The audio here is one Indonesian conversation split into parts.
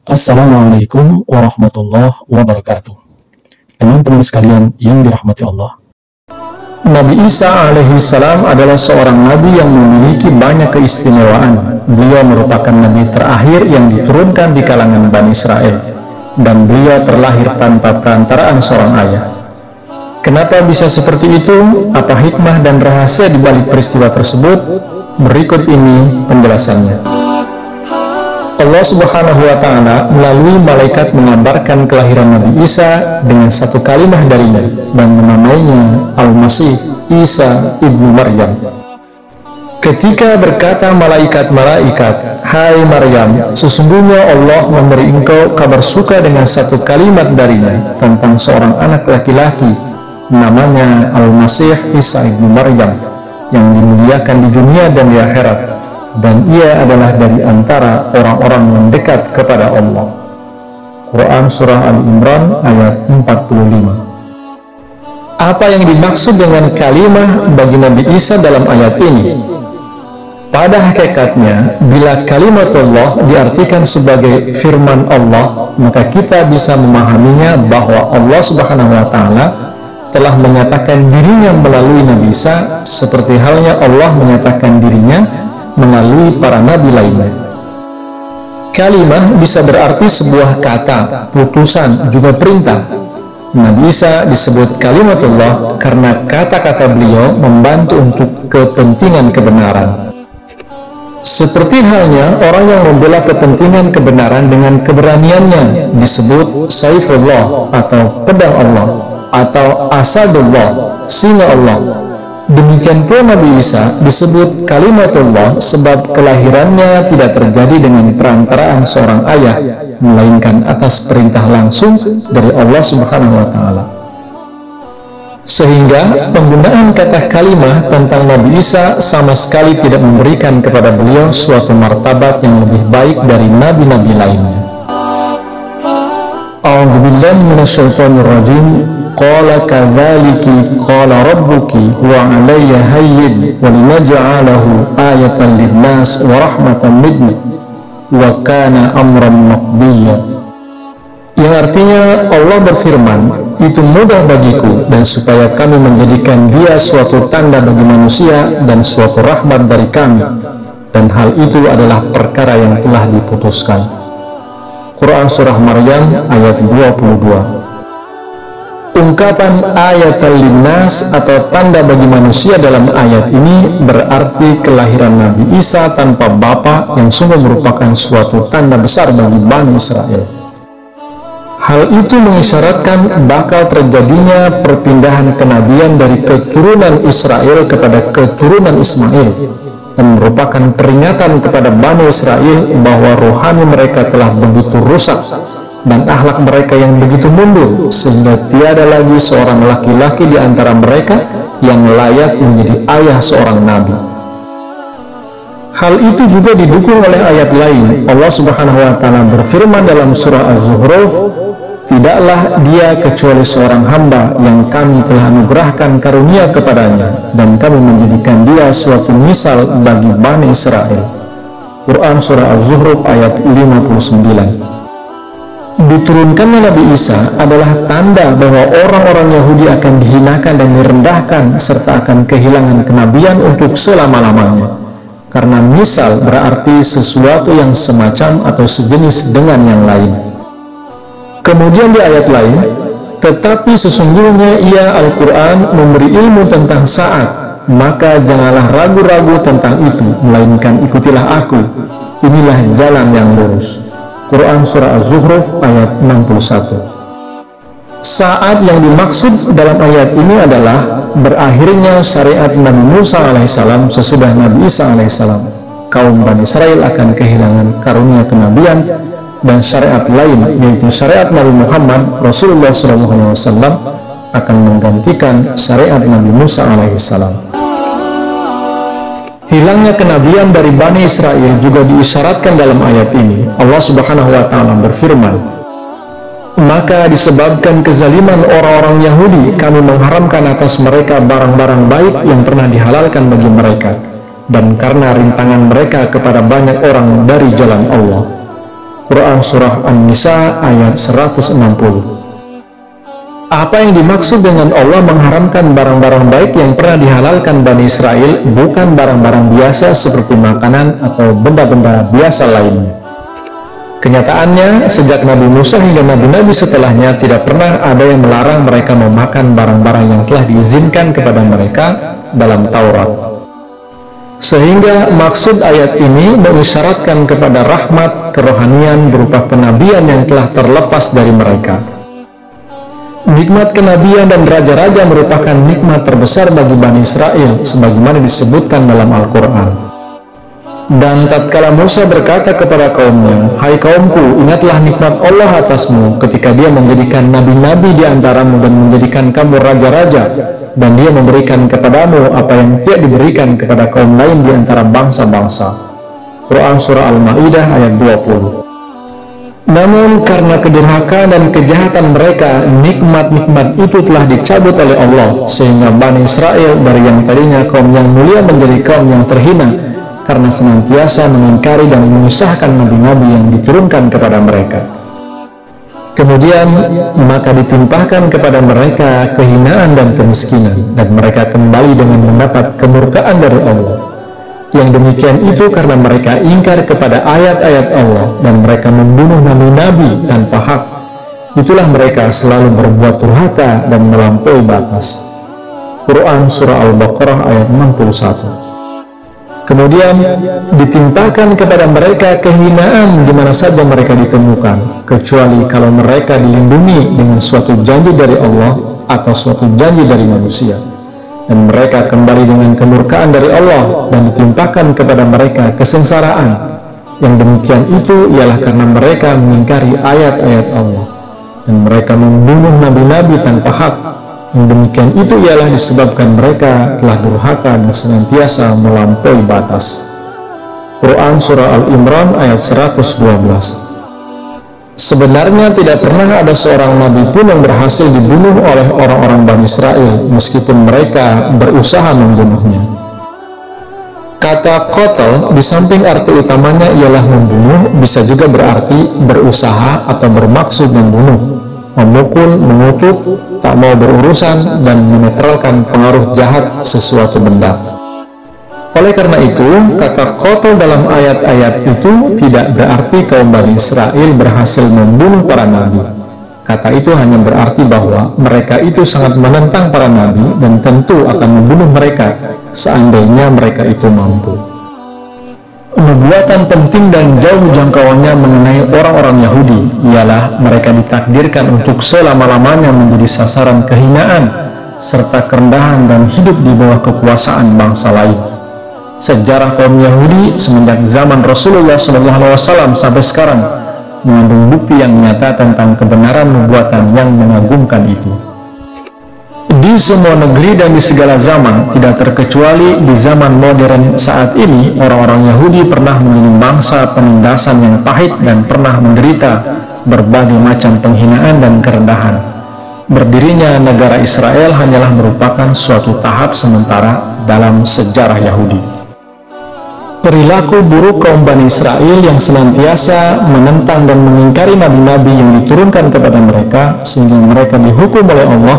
Assalamualaikum warahmatullahi wabarakatuh. Teman-teman sekalian yang dirahmati Allah, Nabi Isa alaihissalam adalah seorang nabi yang memiliki banyak keistimewaan. Beliau merupakan nabi terakhir yang diturunkan di kalangan Bani Israel, dan beliau terlahir tanpa perantaraan seorang ayah. Kenapa bisa seperti itu? Apa hikmah dan rahasia di balik peristiwa tersebut? Berikut ini penjelasannya. Allah Subhanahu wa Ta'ala melalui malaikat mengabarkan kelahiran Nabi Isa dengan satu kalimat darinya dan menamainya Al-Masih Isa ibnu Maryam. Ketika berkata malaikat-malaikat, "Hai Maryam, sesungguhnya Allah memberi engkau kabar suka dengan satu kalimat darinya tentang seorang anak laki-laki, namanya Al-Masih Isa ibnu Maryam, yang dimuliakan di dunia dan di akhirat. Dan ia adalah dari antara orang-orang yang dekat kepada Allah." Quran Surah Ali Imran ayat 45. Apa yang dimaksud dengan kalimah bagi Nabi Isa dalam ayat ini? Pada hakikatnya, bila kalimatullah diartikan sebagai firman Allah, maka kita bisa memahaminya bahwa Allah Subhanahu wa Ta'ala telah menyatakan dirinya melalui Nabi Isa, seperti halnya Allah menyatakan dirinya melalui para nabi lainnya. Kalimah bisa berarti sebuah kata, putusan, juga perintah. Nabi Isa disebut kalimatullah karena kata-kata beliau membantu untuk kepentingan kebenaran. Seperti halnya orang yang membela kepentingan kebenaran dengan keberaniannya disebut Saifullah atau pedang Allah, atau Asadullah, singa Allah. Demikian pula Nabi Isa disebut kalimatullah sebab kelahirannya tidak terjadi dengan perantaraan seorang ayah, melainkan atas perintah langsung dari Allah Subhanahu wa Ta'ala. Sehingga penggunaan kata kalimah tentang Nabi Isa sama sekali tidak memberikan kepada beliau suatu martabat yang lebih baik dari nabi-nabi lainnya. A'udzubillahi minasyaitonir rajim. Qala kadzaliki qala rabbuki huwa 'alayya hayyin wa linaj'alahu ayatan lin-nas wa rahmatan minna wa kana amran maqdiyya. Yang artinya Allah berfirman, itu mudah bagiku dan supaya kami menjadikan dia suatu tanda bagi manusia dan suatu rahmat dari kami, dan hal itu adalah perkara yang telah diputuskan. Quran Surah Maryam ayat 22. Ungkapan ayatan linnas atau tanda bagi manusia dalam ayat ini berarti kelahiran Nabi Isa tanpa bapa yang sungguh merupakan suatu tanda besar bagi Bani Israel. Hal itu mengisyaratkan bakal terjadinya perpindahan kenabian dari keturunan Israel kepada keturunan Ismail, dan merupakan peringatan kepada Bani Israel bahwa rohani mereka telah begitu rusak dan akhlak mereka yang begitu mundur, sehingga tiada lagi seorang laki-laki di antara mereka yang layak menjadi ayah seorang nabi. Hal itu juga didukung oleh ayat lain. Allah Subhanahu wa Ta'ala berfirman dalam surah Az-Zukhruf, "Tidaklah dia kecuali seorang hamba yang kami telah anugerahkan karunia kepadanya, dan kami menjadikan dia suatu misal bagi Bani Israel." Quran Surah Az-Zukhruf ayat 59. Diturunkannya Nabi Isa adalah tanda bahwa orang-orang Yahudi akan dihinakan dan direndahkan, serta akan kehilangan kenabian untuk selama-lamanya. Karena misal berarti sesuatu yang semacam atau sejenis dengan yang lain. Kemudian di ayat lain, "Tetapi sesungguhnya ia Al-Quran memberi ilmu tentang saat, maka janganlah ragu-ragu tentang itu, melainkan ikutilah aku. Inilah jalan yang lurus." Quran Surah Az-Zukhruf ayat 61. Saat yang dimaksud dalam ayat ini adalah berakhirnya syariat Nabi Musa alaihissalam sesudah Nabi Isa alaihissalam. Kaum Bani Israel akan kehilangan karunia kenabian, dan syariat lain, yaitu syariat Nabi Muhammad Rasulullah SAW, akan menggantikan syariat Nabi Musa alaihissalam. Hilangnya kenabian dari Bani Israel juga diisyaratkan dalam ayat ini. Allah Subhanahu wa Ta'ala berfirman, "Maka disebabkan kezaliman orang-orang Yahudi, kami mengharamkan atas mereka barang-barang baik yang pernah dihalalkan bagi mereka, dan karena rintangan mereka kepada banyak orang dari jalan Allah." Quran Surah An-Nisa ayat 160. Apa yang dimaksud dengan Allah mengharamkan barang-barang baik yang pernah dihalalkan Bani Israel bukan barang-barang biasa seperti makanan atau benda-benda biasa lainnya. Kenyataannya, sejak Nabi Musa hingga Nabi-Nabi setelahnya tidak pernah ada yang melarang mereka memakan barang-barang yang telah diizinkan kepada mereka dalam Taurat. Sehingga maksud ayat ini mengisyaratkan kepada rahmat kerohanian berupa kenabian yang telah terlepas dari mereka. Nikmat kenabian dan raja-raja merupakan nikmat terbesar bagi Bani Israel sebagaimana disebutkan dalam Al-Quran. Dan tatkala Musa berkata kepada kaumnya, "Hai kaumku, ingatlah nikmat Allah atasmu ketika Dia menjadikan nabi-nabi di antaramu dan menjadikan kamu raja-raja, dan Dia memberikan kepadamu apa yang tidak diberikan kepada kaum lain di antara bangsa-bangsa." Quran Surah Al-Ma'idah ayat 20. Namun karena kedurhakaan dan kejahatan mereka, nikmat-nikmat itu telah dicabut oleh Allah, sehingga Bani Israel dari yang tadinya kaum yang mulia menjadi kaum yang terhina, karena senantiasa mengingkari dan menyusahkan nabi-nabi yang diturunkan kepada mereka. Kemudian maka ditimpahkan kepada mereka kehinaan dan kemiskinan, dan mereka kembali dengan mendapat kemurkaan dari Allah. Yang demikian itu karena mereka ingkar kepada ayat-ayat Allah dan mereka membunuh nabi-nabi tanpa hak. Itulah mereka selalu berbuat durhaka dan melampaui batas. Quran Surah Al-Baqarah ayat 61. Kemudian ditimpakan kepada mereka kehinaan di mana saja mereka ditemukan, kecuali kalau mereka dilindungi dengan suatu janji dari Allah atau suatu janji dari manusia. Dan mereka kembali dengan kemurkaan dari Allah dan ditimpakan kepada mereka kesengsaraan. Yang demikian itu ialah karena mereka mengingkari ayat-ayat Allah dan mereka membunuh nabi-nabi tanpa hak. Yang demikian itu ialah disebabkan mereka telah durhaka dan senantiasa melampaui batas. Quran Surah Al-Imran ayat 112. Sebenarnya tidak pernah ada seorang nabi pun yang berhasil dibunuh oleh orang-orang Bani Israel, meskipun mereka berusaha membunuhnya. Kata qatl di samping arti utamanya ialah membunuh, bisa juga berarti berusaha atau bermaksud membunuh, memukul, mengutuk, tak mau berurusan, dan menetralkan pengaruh jahat sesuatu benda. Oleh karena itu, kata qatl dalam ayat-ayat itu tidak berarti kaum Bani Israel berhasil membunuh para nabi. Kata itu hanya berarti bahwa mereka itu sangat menentang para nabi dan tentu akan membunuh mereka seandainya mereka itu mampu. Nubuatan penting dan jauh jangkauannya mengenai orang-orang Yahudi ialah mereka ditakdirkan untuk selama-lamanya menjadi sasaran kehinaan serta kerendahan dan hidup di bawah kekuasaan bangsa lain. Sejarah kaum Yahudi semenjak zaman Rasulullah SAW sampai sekarang mengandung bukti yang nyata tentang kebenaran nubuatan yang mengagumkan itu. Di semua negeri dan di segala zaman, tidak terkecuali di zaman modern saat ini, orang-orang Yahudi pernah menjadi bangsa penindasan yang pahit dan pernah menderita berbagai macam penghinaan dan kerendahan. Berdirinya negara Israel hanyalah merupakan suatu tahap sementara dalam sejarah Yahudi. Perilaku buruk kaum Bani Israel yang senantiasa menentang dan mengingkari nabi-nabi yang diturunkan kepada mereka sehingga mereka dihukum oleh Allah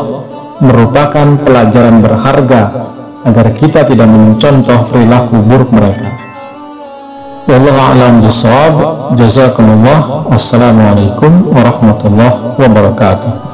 merupakan pelajaran berharga agar kita tidak mencontoh perilaku buruk mereka. Wallahu a'lam bishawab. Jazakumullah. Wassalamualaikum warahmatullahi wabarakatuh.